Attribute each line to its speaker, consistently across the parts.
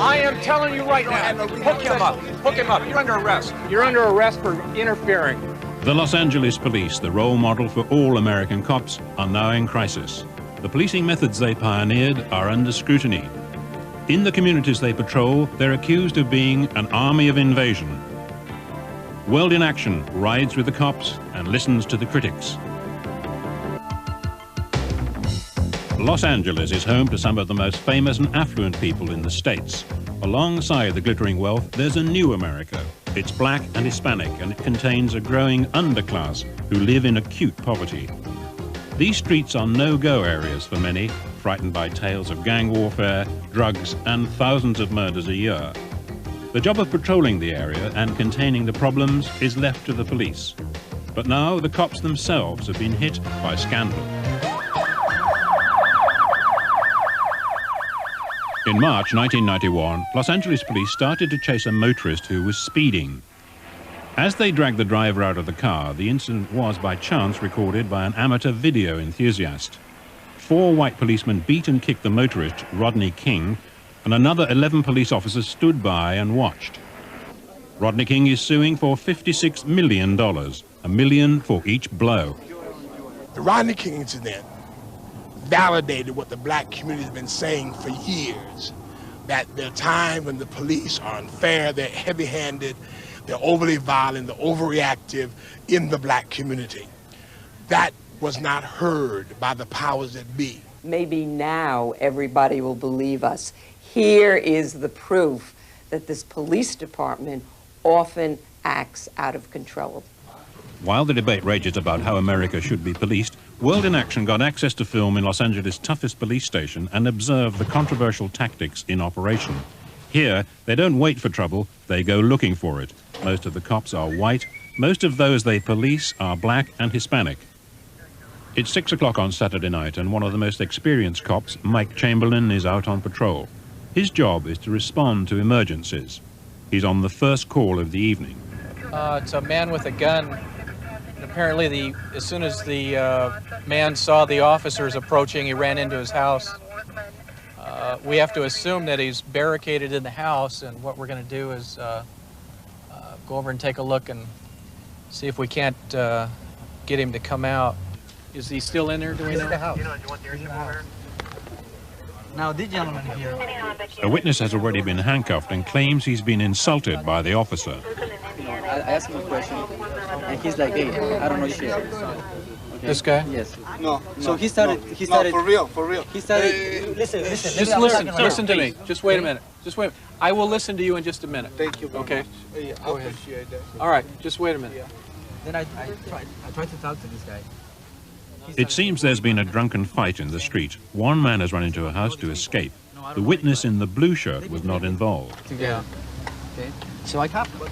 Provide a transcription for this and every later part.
Speaker 1: I am telling you right now, hook him up. Hook him up. You're under arrest. You're under arrest for interfering.
Speaker 2: The Los Angeles police, the role model for all American cops, are now in crisis. The policing methods they pioneered are under scrutiny. In the communities they patrol, they're accused of being an army of invasion. World in Action rides with the cops and listens to the critics. Los Angeles is home to some of the most famous and affluent people in the States. Alongside the glittering wealth, there's a new America. It's black and Hispanic, and it contains a growing underclass who live in acute poverty. These streets are no-go areas for many, frightened by tales of gang warfare, drugs, and thousands of murders a year. The job of patrolling the area and containing the problems is left to the police. But now the cops themselves have been hit by scandal. In March 1991, Los Angeles police started to chase a motorist who was speeding. As they dragged the driver out of the car, the incident was by chance recorded by an amateur video enthusiast. 4 white policemen beat and kicked the motorist, Rodney King, and another 11 police officers stood by and watched. Rodney King is suing for $56 million, $1 million for each blow.
Speaker 3: The Rodney King incident validated what the black community has been saying for years, that there are times when the police are unfair, they're heavy-handed, they're overly violent, they're overreactive in the black community. That was not heard by the powers that be.
Speaker 4: Maybe now everybody will believe us. Here is the proof that this police department often acts out of control.
Speaker 2: While the debate rages about how America should be policed, World in Action got access to film in Los Angeles' toughest police station and observed the controversial tactics in operation. Here, they don't wait for trouble, they go looking for it. Most of the cops are white, most of those they police are black and Hispanic. It's 6 o'clock on Saturday night, and one of the most experienced cops, Mike Chamberlain, is out on patrol. His job is to respond to emergencies. He's on the first call of the evening.
Speaker 5: It's a man with a gun. Apparently, as soon as the man saw the officers approaching, he ran into his house. We have to assume that he's barricaded in the house, and what we're going to do is go over and take a look and see if we can't get him to come out. Is he still in there? Do we know?
Speaker 6: The house. Now, this gentleman here.
Speaker 2: A witness has already been handcuffed and claims he's been insulted by the officer.
Speaker 7: I asked him a question, and he's like, "Hey, I don't know shit." Okay.
Speaker 5: This guy?
Speaker 7: Yes.
Speaker 6: No.
Speaker 7: So he started.
Speaker 6: No, for real, for real.
Speaker 7: He started.
Speaker 6: Listen.
Speaker 5: Just listen to me. Just wait a minute. Just wait. I will listen to you in just a minute.
Speaker 6: Thank you.
Speaker 5: Okay.
Speaker 6: Yeah, I appreciate that.
Speaker 5: All right. Just wait a minute.
Speaker 6: Yeah.
Speaker 7: Then I tried to talk to this guy.
Speaker 2: It seems there's been a drunken fight in the street. One man has run into a house to escape. The witness in the blue shirt was not involved.
Speaker 5: Yeah.
Speaker 7: Okay. So I caught him.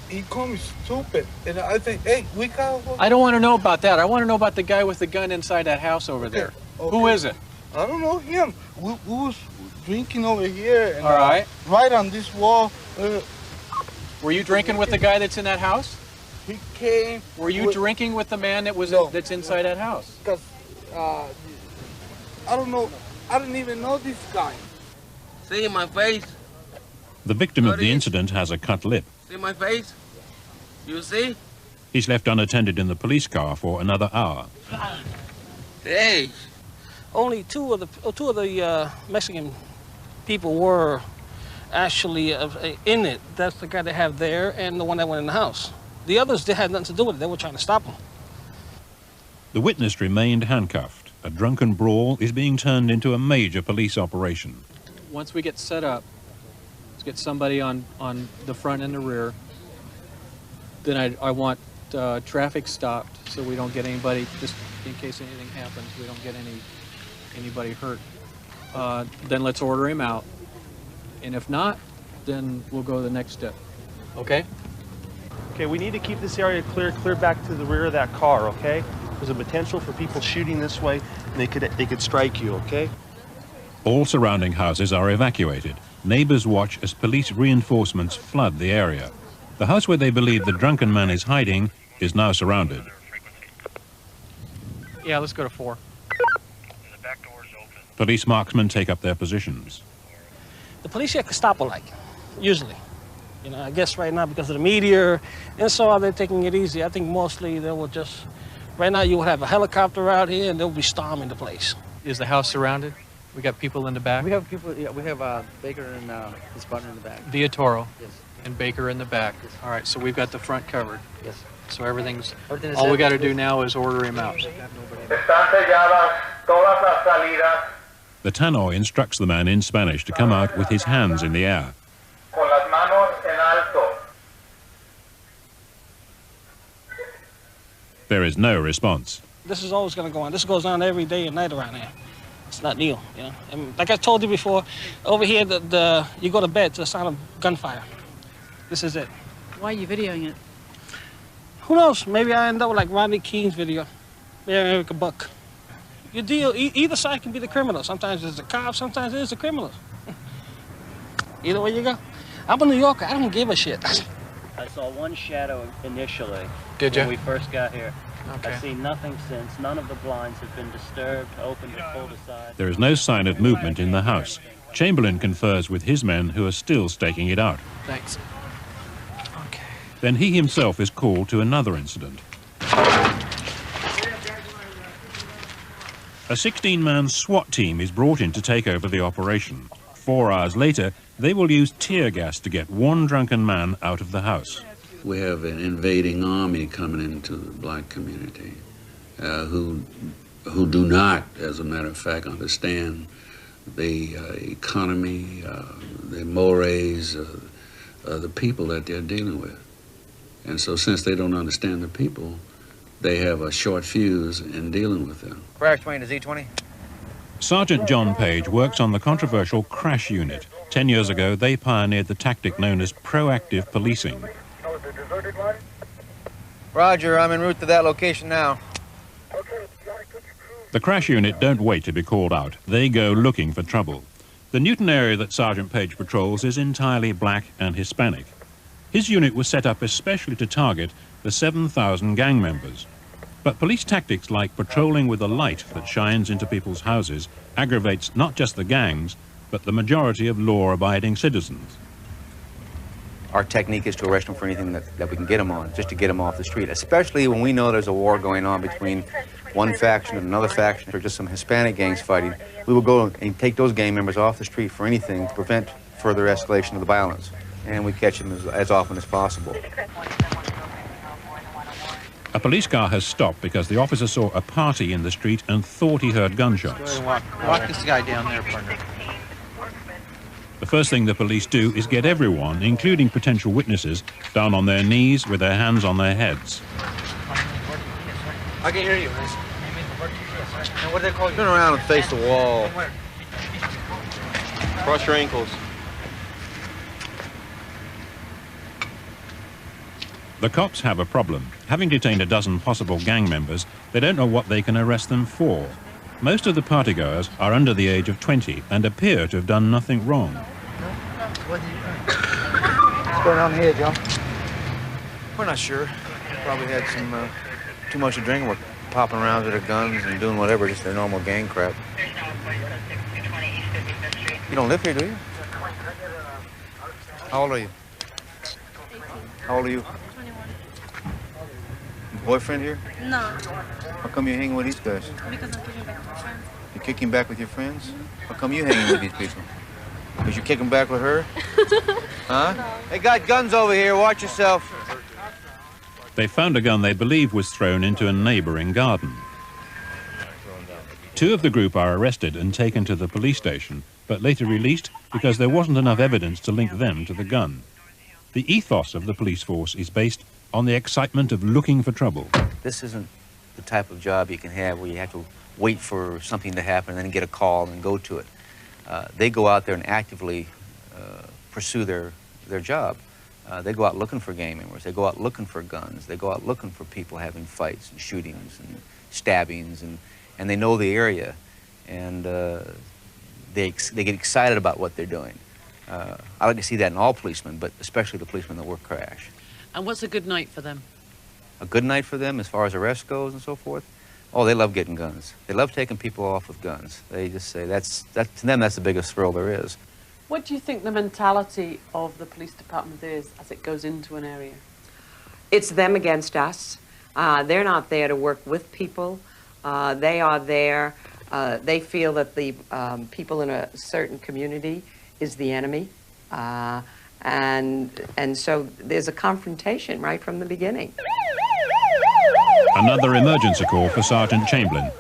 Speaker 6: He called me stupid, and I think, hey, we got.
Speaker 5: I don't want to know about that. I want to know about the guy with the gun inside that house over there.
Speaker 6: Okay.
Speaker 5: Who is it?
Speaker 6: I don't know him. We was drinking over here. And,
Speaker 5: All right.
Speaker 6: Right on this wall.
Speaker 5: Were you drinking with the guy that's in that house?
Speaker 6: He came.
Speaker 5: Were you drinking with the man that was
Speaker 6: No.
Speaker 5: that's inside that house?
Speaker 6: Because I don't know. I didn't even know this guy.
Speaker 8: See my face?
Speaker 2: The victim of the incident has a cut lip.
Speaker 8: See my face? You see?
Speaker 2: He's left unattended in the police car for another hour.
Speaker 8: Hey.
Speaker 9: Only two of the Mexican people were actually in it. That's the guy they have there and the one that went in the house. The others, they had nothing to do with it. They were trying to stop him.
Speaker 2: The witness remained handcuffed. A drunken brawl is being turned into a major police operation.
Speaker 5: Once we get set up, let's get somebody on the front and the rear. Then I want traffic stopped so we don't get anybody, just in case anything happens, we don't get anybody hurt. Then let's order him out. And if not, then we'll go to the next step. Okay?
Speaker 10: Okay, we need to keep this area clear back to the rear of that car, okay? There's a potential for people shooting this way, and they could strike you, okay?
Speaker 2: All surrounding houses are evacuated. Neighbors watch as police reinforcements flood the area. The house where they believe the drunken man is hiding is now surrounded.
Speaker 5: Yeah, let's go to 4.
Speaker 2: Police marksmen take up their positions.
Speaker 9: The police here could stop a light, usually. You know, I guess right now because of the media and so on, they're taking it easy. I think mostly they will just, right now you will have a helicopter out here and they'll be storming the place.
Speaker 5: Is the house surrounded? We got people in the back?
Speaker 7: We have people, yeah, we have Baker and his partner in the back.
Speaker 5: Villatoro.
Speaker 7: Yes.
Speaker 5: And Baker in the back.
Speaker 7: Yes.
Speaker 5: All right, so we've got the front covered.
Speaker 7: Yes.
Speaker 5: So everything's,
Speaker 7: Everything is
Speaker 5: all we
Speaker 7: set.
Speaker 5: got to do now is order him out.
Speaker 2: The tannoy instructs the man in Spanish to come out with his hands in the air. There is no response.
Speaker 9: This is always going to go on. This goes on every day and night around here. It's not new, you know. And like I told you before, over here, you go to bed to the sound of gunfire. This is it.
Speaker 11: Why are you videoing it?
Speaker 9: Who knows? Maybe I end up like Rodney King's video. Maybe make a buck. You deal, either side can be the criminal. Sometimes it's the cops, sometimes it's the criminals. Either way you go. I'm a New Yorker. I don't give a shit.
Speaker 12: I saw one shadow initially.
Speaker 5: Did you?
Speaker 12: When we first got here.
Speaker 5: Okay.
Speaker 12: I've seen nothing since. None of the blinds have been disturbed, opened, or pulled aside.
Speaker 2: There is no sign of movement in the house. Chamberlain confers with his men who are still staking it out.
Speaker 5: Thanks. Okay.
Speaker 2: Then he himself is called to another incident. A 16-man SWAT team is brought in to take over the operation. 4 hours later, they will use tear gas to get one drunken man out of the house.
Speaker 13: We have an invading army coming into the black community who do not, as a matter of fact, understand the economy, the mores, the people that they're dealing with. And so since they don't understand the people, they have a short fuse in dealing with them.
Speaker 14: Crash 20 to Z20.
Speaker 2: Sergeant John Page works on the controversial crash unit. 10 years ago, they pioneered the tactic known as proactive policing.
Speaker 14: Roger, I'm en route to that location now.
Speaker 2: The crash unit don't wait to be called out. They go looking for trouble. The Newton area that Sergeant Page patrols is entirely black and Hispanic. His unit was set up especially to target the 7,000 gang members. But police tactics like patrolling with a light that shines into people's houses aggravates not just the gangs, but the majority of law-abiding citizens.
Speaker 14: Our technique is to arrest them for anything that we can get them on, just to get them off the street, especially when we know there's a war going on between one faction and another faction, or just some Hispanic gangs fighting. We will go and take those gang members off the street for anything to prevent further escalation of the violence, and we catch them as often as possible.
Speaker 2: A police car has stopped because the officer saw a party in the street and thought he heard gunshots.
Speaker 5: Walk this guy down there, partner.
Speaker 2: The first thing the police do is get everyone, including potential witnesses, down on their knees with their hands on their heads.
Speaker 14: I can hear you. And what do they call you? Turn around and face the wall.
Speaker 10: Cross your ankles.
Speaker 2: The cops have a problem. Having detained a dozen possible gang members, they don't know what they can arrest them for. Most of the partygoers are under the age of 20 and appear to have done nothing wrong.
Speaker 14: What's going on here, Joe? We're not sure. Probably had some too much to drink and were popping around with their guns and doing whatever, just their normal gang crap. You don't live here, do you? How old are you?
Speaker 11: 18.
Speaker 14: How old are you?
Speaker 11: 21.
Speaker 14: Boyfriend here?
Speaker 11: No,
Speaker 14: How come you're hanging with these guys?
Speaker 11: because I'm kicking back with my friends.
Speaker 14: You're kicking back with your friends? How come you hanging with these people? Because you're kicking back with her? Huh?
Speaker 11: No.
Speaker 14: They got guns over here. Watch yourself.
Speaker 2: They found a gun they believe was thrown into a neighboring garden. 2 of the group are arrested and taken to the police station, but later released because there wasn't enough evidence to link them to the gun. The ethos of the police force is based on the excitement of looking for trouble.
Speaker 14: This isn't the type of job you can have where you have to wait for something to happen and then get a call and go to it. They go out there and actively pursue their job. They go out looking for gang members. They go out looking for guns. They go out looking for people having fights and shootings and stabbings, and they know the area, and they get excited about what they're doing. I like to see that in all policemen, but especially the policemen that work crash.
Speaker 11: And what's a good night for them?
Speaker 14: A good night for them as far as arrest goes and so forth? Oh, they love getting guns. They love taking people off with guns. They just say to them that's the biggest thrill there is.
Speaker 11: What do you think the mentality of the police department is as it goes into an area?
Speaker 4: It's them against us. They're not there to work with people. They are there. They feel that the people in a certain community is the enemy. And so there's a confrontation right from the beginning.
Speaker 2: Another emergency call for Sergeant Chamberlain.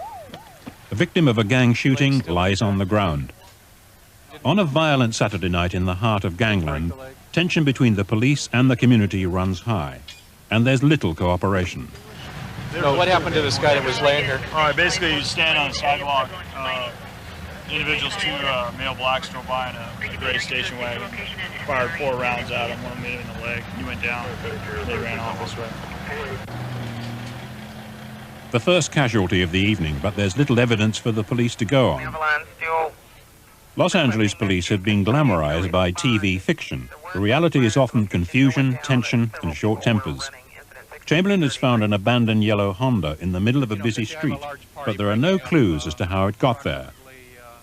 Speaker 2: A victim of a gang shooting lies on the ground. On a violent Saturday night in the heart of gangland, tension between the police and the community runs high, and there's little cooperation.
Speaker 5: So what happened to this guy that was laying here?
Speaker 15: All right, basically he was standing on the sidewalk. Individuals, two male blacks drove by in a gray station wagon, fired 4 rounds at him, one hit him in the leg. He went down. They ran off this way.
Speaker 2: The first casualty of the evening, but there's little evidence for the police to go on. Los Angeles police have been glamorized by TV fiction. The reality is often confusion, tension, and short tempers. Chamberlain has found an abandoned yellow Honda in the middle of a busy street, but there are no clues as to how it got there.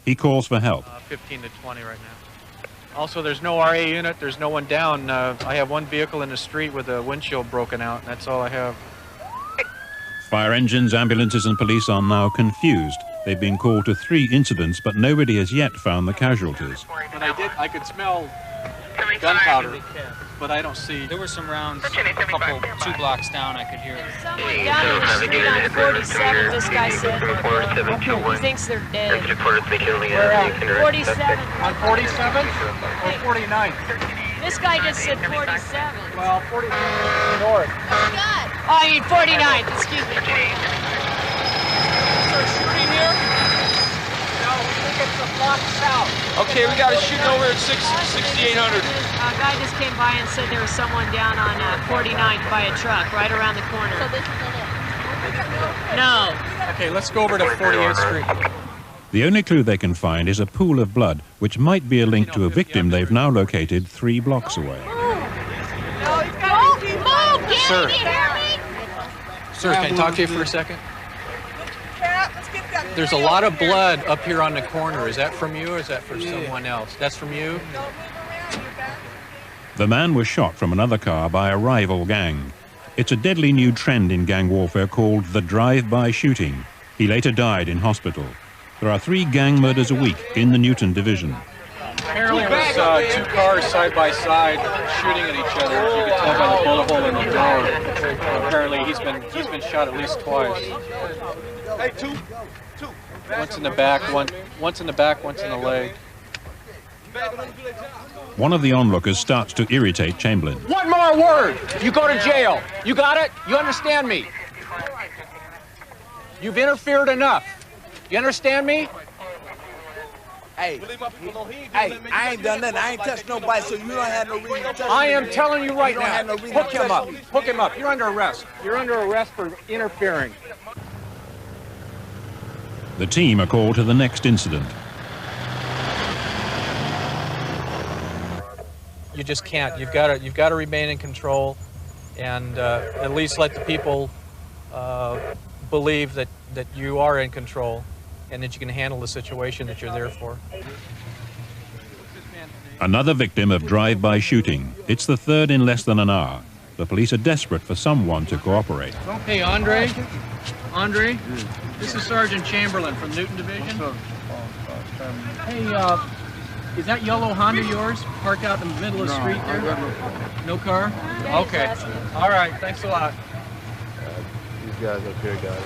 Speaker 2: He calls for help.
Speaker 5: 15 to 20 right now. Also, there's no RA unit. There's no one down. I have one vehicle in the street with a windshield broken out, and that's all I have.
Speaker 2: Fire engines, ambulances, and police are now confused. They've been called to 3 incidents, but nobody has yet found the casualties.
Speaker 5: When I could smell gunpowder, but I don't see.
Speaker 16: There were some rounds a couple, 2 blocks down, I could hear it.
Speaker 17: Someone down in the street on 47, this guy said. He thinks they're dead.
Speaker 5: Where at?
Speaker 17: 47.
Speaker 5: On 47 or 49?
Speaker 17: This guy just said 47.
Speaker 5: Well, 47 north.
Speaker 17: Oh, I mean 49, excuse me.
Speaker 5: Is there a shooting here? No, we think it's a block south.
Speaker 1: Okay, we got a shooting over at 6800.
Speaker 17: A guy just came by and said there was someone down on 49th by a truck right around the corner. So this isn't it? No.
Speaker 5: Okay, let's go over to 48th Street.
Speaker 2: The only clue they can find is a pool of blood, which might be a link to a victim they've now located 3 blocks away.
Speaker 5: Sir. Sir, can I talk to you for a second? There's a lot of blood up here on the corner. Is that from you or is that for someone else? That's from you?
Speaker 2: The man was shot from another car by a rival gang. It's a deadly new trend in gang warfare called the drive-by shooting. He later died in hospital. There are 3 gang murders a week in the Newton division.
Speaker 5: Apparently it was 2 cars side by side shooting at each other. As you can tell by the bullet hole in the door. Apparently he's been shot at least twice.
Speaker 6: Hey, two.
Speaker 5: Once in the back, once in the back, once in the leg.
Speaker 2: One of the onlookers starts to irritate Chamberlain.
Speaker 1: One more word, you go to jail. You got it? You understand me? You've interfered enough. You understand me?
Speaker 6: Hey, I ain't done nothing. I ain't touched nobody, so you don't have no reason to touch me.
Speaker 1: I am telling you right
Speaker 6: You don't
Speaker 1: now.
Speaker 6: have no reason
Speaker 1: Hook
Speaker 6: to
Speaker 1: him
Speaker 6: touch
Speaker 1: up.
Speaker 6: me.
Speaker 1: Hook him up. You're under arrest. You're under arrest for interfering.
Speaker 2: The team are called to the next incident.
Speaker 5: You just can't. You've got to remain in control, and at least let the people believe that you are in control, and that you can handle the situation that you're there for.
Speaker 2: Another victim of drive-by shooting. It's the 3rd in less than an hour. The police are desperate for someone to cooperate.
Speaker 5: Hey, Andre, this is Sergeant Chamberlain from Newton Division. Hey, is that yellow Honda yours, parked out in the middle of the street there? No car? Okay. All right, thanks a lot.
Speaker 10: These guys up here got it.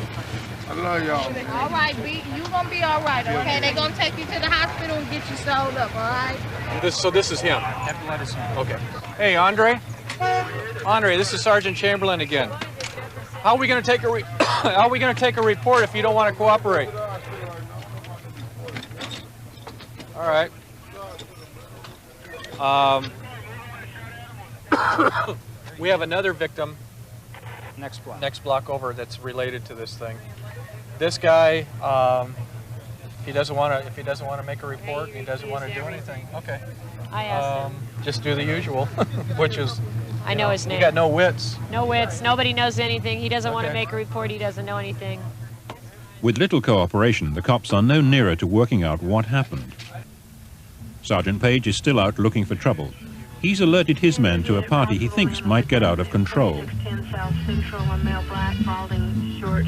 Speaker 6: I love y'all.
Speaker 18: All right, B, you gonna be all right, okay? They're gonna take you to the hospital and get you sewed up, all right?
Speaker 5: So this is him. Okay. Hey, Andre, this is Sergeant Chamberlain again. How are we going to take a report if you don't want to cooperate? All right. We have another victim next block over that's related to this thing. This guy, if he doesn't want to make a report, he doesn't want to do anything. Okay.
Speaker 17: I asked him.
Speaker 5: Just do the usual, which is.
Speaker 17: I know his name.
Speaker 5: You got no wits.
Speaker 17: No wits. Nobody knows anything. He doesn't want to make a report. He doesn't know anything.
Speaker 2: With little cooperation, the cops are no nearer to working out what happened. Sergeant Page is still out looking for trouble. He's alerted his men to a party he thinks might get out of control.
Speaker 19: 10 South Central, a male black, balding, short.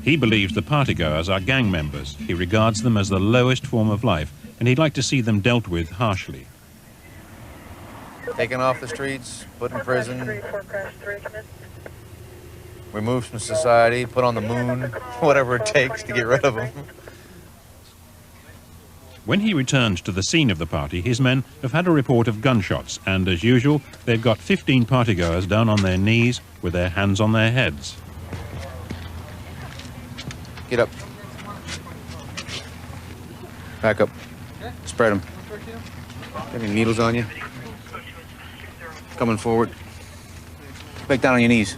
Speaker 2: He believes the partygoers are gang members. He regards them as the lowest form of life, and he'd like to see them dealt with harshly.
Speaker 14: Taken off the streets, put in prison, removed from society, put on the moon, whatever it takes to get rid of them.
Speaker 2: When he returns to the scene of the party, his men have had a report of gunshots, and as usual, they've got 15 partygoers down on their knees with their hands on their heads.
Speaker 14: Get up. Back up. Spread them. Have any needles on you? Coming forward. Back down on your knees.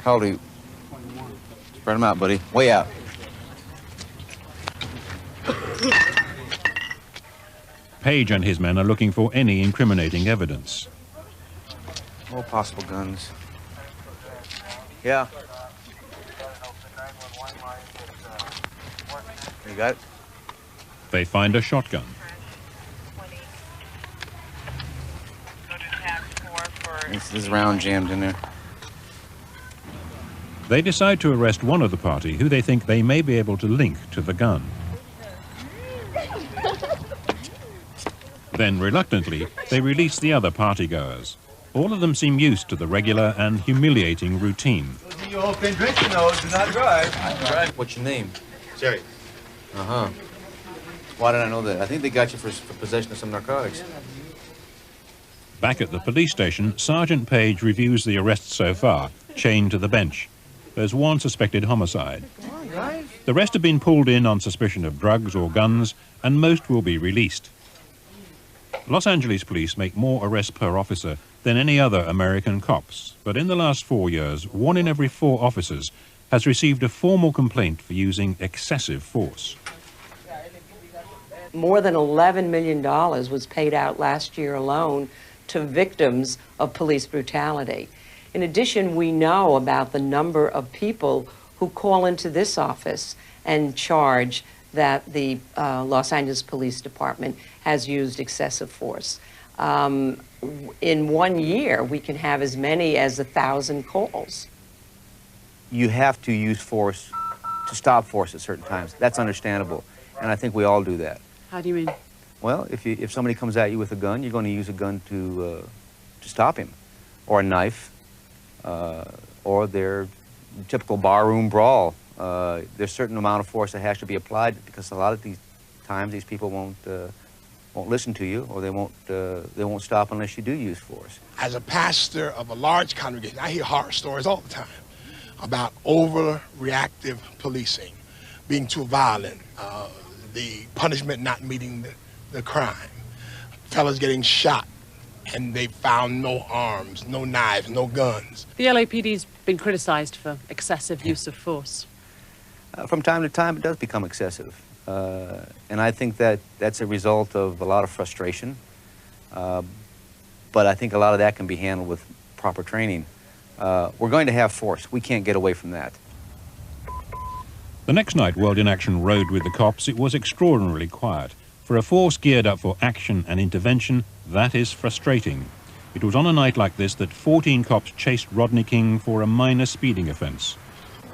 Speaker 14: How old are you? 21. Spread them out, buddy. Way out.
Speaker 2: Page and his men are looking for any incriminating evidence.
Speaker 14: More possible guns. Yeah. You got it?
Speaker 2: They find a shotgun.
Speaker 14: This round jammed in there.
Speaker 2: They decide to arrest one of the party who they think they may be able to link to the gun. Then, reluctantly, they release the other partygoers. All of them seem used to the regular and humiliating routine.
Speaker 6: You all been drinking, though. Do not drive.
Speaker 14: What's your name?
Speaker 6: Jerry.
Speaker 14: Uh-huh. Why did I know that? I think they got you for possession of some narcotics.
Speaker 2: Back at the police station, Sergeant Page reviews the arrests so far, chained to the bench. There's one suspected homicide. The rest have been pulled in on suspicion of drugs or guns, and most will be released. Los Angeles police make more arrests per officer than any other American cops, but in the last 4 years, 1 in every 4 officers has received a formal complaint for using excessive force.
Speaker 4: More than $11 million was paid out last year alone to victims of police brutality. In addition, we know about the number of people who call into this office and charge that the Los Angeles Police Department has used excessive force. In 1 year, we can have as many as 1,000 calls.
Speaker 14: You have to use force to stop force at certain times. That's understandable, and I think we all do that.
Speaker 11: How do you mean?
Speaker 14: Well, if somebody comes at you with a gun, you're going to use a gun to stop him, or a knife, or their typical barroom brawl. There's a certain amount of force that has to be applied because a lot of these times these people won't listen to you, or they won't stop unless you do use force.
Speaker 3: As a pastor of a large congregation, I hear horror stories all the time about overreactive policing, being too violent, the punishment not meeting the crime, fellas getting shot, and they found no arms, no knives, no guns.
Speaker 11: The LAPD's been criticized for excessive use of force.
Speaker 14: From time to time, it does become excessive. And I think that that's a result of a lot of frustration. But I think a lot of that can be handled with proper training. We're going to have force. We can't get away from that.
Speaker 2: The next night World in Action rode with the cops, it was extraordinarily quiet. For a force geared up for action and intervention, that is frustrating. It was on a night like this that 14 cops chased Rodney King for a minor speeding offense.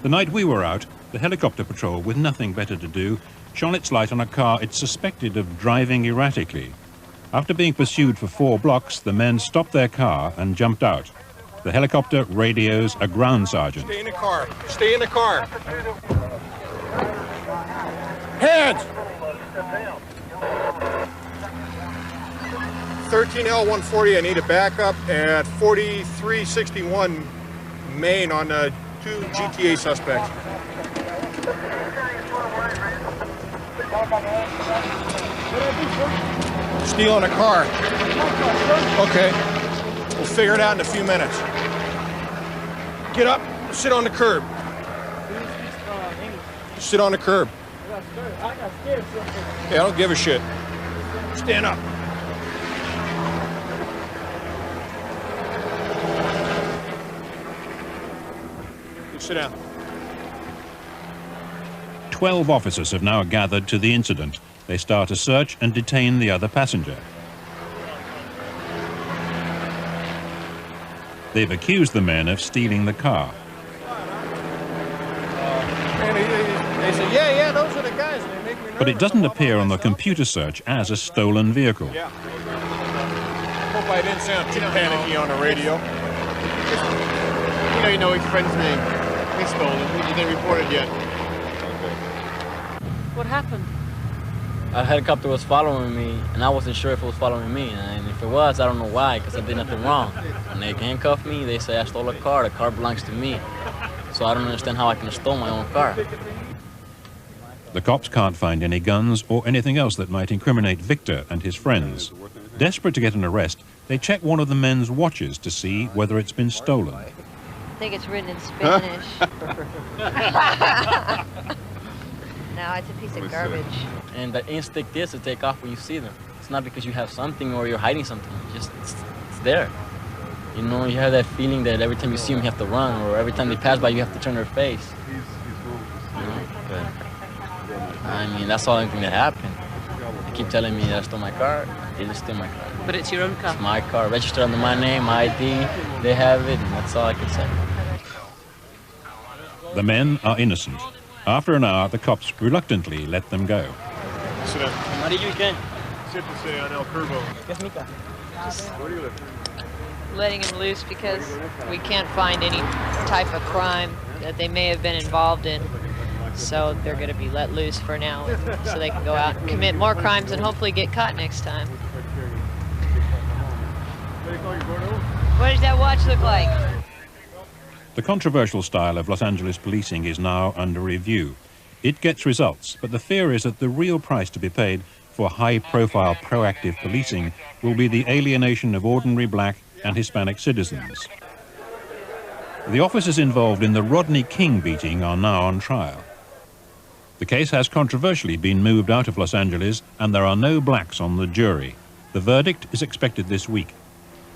Speaker 2: The night we were out, the helicopter patrol, with nothing better to do, shone its light on a car it suspected of driving erratically. After being pursued for 4 blocks, the men stopped their car and jumped out. The helicopter radios a ground sergeant.
Speaker 1: Stay in the car. Stay in the car. Hands! 13L140, I need a backup at 4361 Main on 2 GTA suspects. Stealing a car. Okay. We'll figure it out in a few minutes. Get up, sit on the curb. Sit on the curb. Yeah, I don't give a shit. Stand up. Sit down.
Speaker 2: 12 officers have now gathered to the incident. They start a search and detain the other passenger. They've accused the men of stealing the car.
Speaker 1: They said, yeah, those are the guys. And they make me nervous.
Speaker 2: But it doesn't appear on the computer search as a stolen vehicle.
Speaker 1: Yeah. Hope I didn't sound too panicky on the radio.
Speaker 20: You know his friend's name. They stole him. He didn't report it yet.
Speaker 11: What happened?
Speaker 7: A helicopter was following me, and I wasn't sure if it was following me. And if it was, I don't know why, because I did nothing wrong. And they handcuffed me. They say I stole a car. The car belongs to me. So I don't understand how I can have stolen my own car.
Speaker 2: The cops can't find any guns or anything else that might incriminate Victor and his friends. Desperate to get an arrest, they check one of the men's watches to see whether it's been stolen.
Speaker 21: I think it's written in Spanish. No, it's a piece of garbage.
Speaker 7: And the instinct is to take off when you see them. It's not because you have something or you're hiding something. It's there. You know, you have that feeling that every time you see them, you have to run, or every time they pass by, you have to turn their face. You know? But, I mean, that's the only thing that happened. They keep telling me that I stole my car. They just stole my car.
Speaker 11: But it's your own car.
Speaker 7: It's my car, registered under my name, my ID. They have it, and that's all I can say.
Speaker 2: The men are innocent. After an hour, the cops reluctantly let them go.
Speaker 1: Sit down.
Speaker 7: Amarillo, ¿y qué?
Speaker 1: Sit to say on El Curvo.
Speaker 17: Just
Speaker 1: Where do you live?
Speaker 17: letting him loose because we can't find any type of crime that they may have been involved in. So they're going to be let loose for now so they can go out and commit more crimes and hopefully get caught next time. What does that watch look like?
Speaker 2: The controversial style of Los Angeles policing is now under review. It gets results, but the fear is that the real price to be paid for high-profile proactive policing will be the alienation of ordinary black and Hispanic citizens. The officers involved in the Rodney King beating are now on trial. The case has controversially been moved out of Los Angeles, and there are no blacks on the jury. The verdict is expected this week.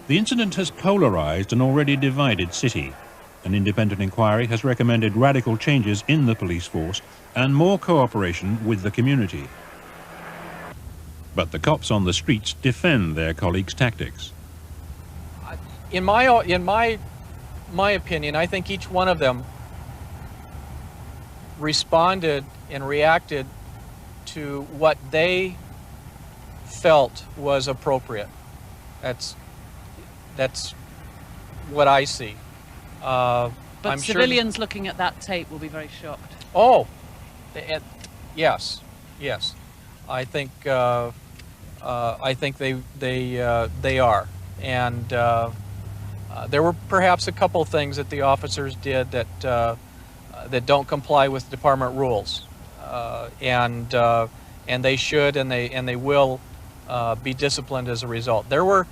Speaker 2: The incident has polarized an already divided city. An independent inquiry has recommended radical changes in the police force and more cooperation with the community. But the cops on the streets defend their colleagues' tactics.
Speaker 5: In my opinion, I think each one of them responded and reacted to what they felt was appropriate. That's what I see.
Speaker 11: But
Speaker 5: I'm
Speaker 11: civilians looking at that tape will be very shocked.
Speaker 5: Oh, yes. I think they are, and there were perhaps a couple things that the officers did that don't comply with department rules, and they should and they will be disciplined as a result. There were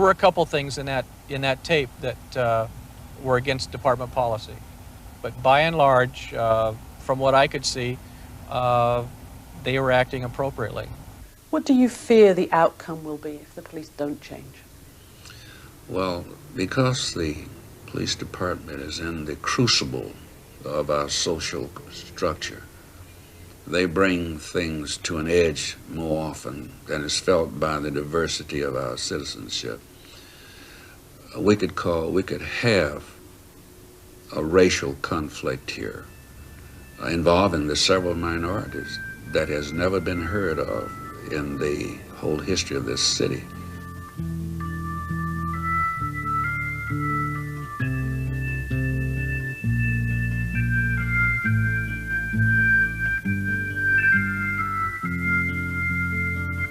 Speaker 5: a couple things in that tape that were against department policy, but by and large, from what I could see, they were acting appropriately.
Speaker 11: What do you fear the outcome will be if the police don't change?
Speaker 13: Well, because the police department is in the crucible of our social structure, they bring things to an edge more often than is felt by the diversity of our citizenship. We could have a racial conflict here involving the several minorities that has never been heard of in the whole history of this city.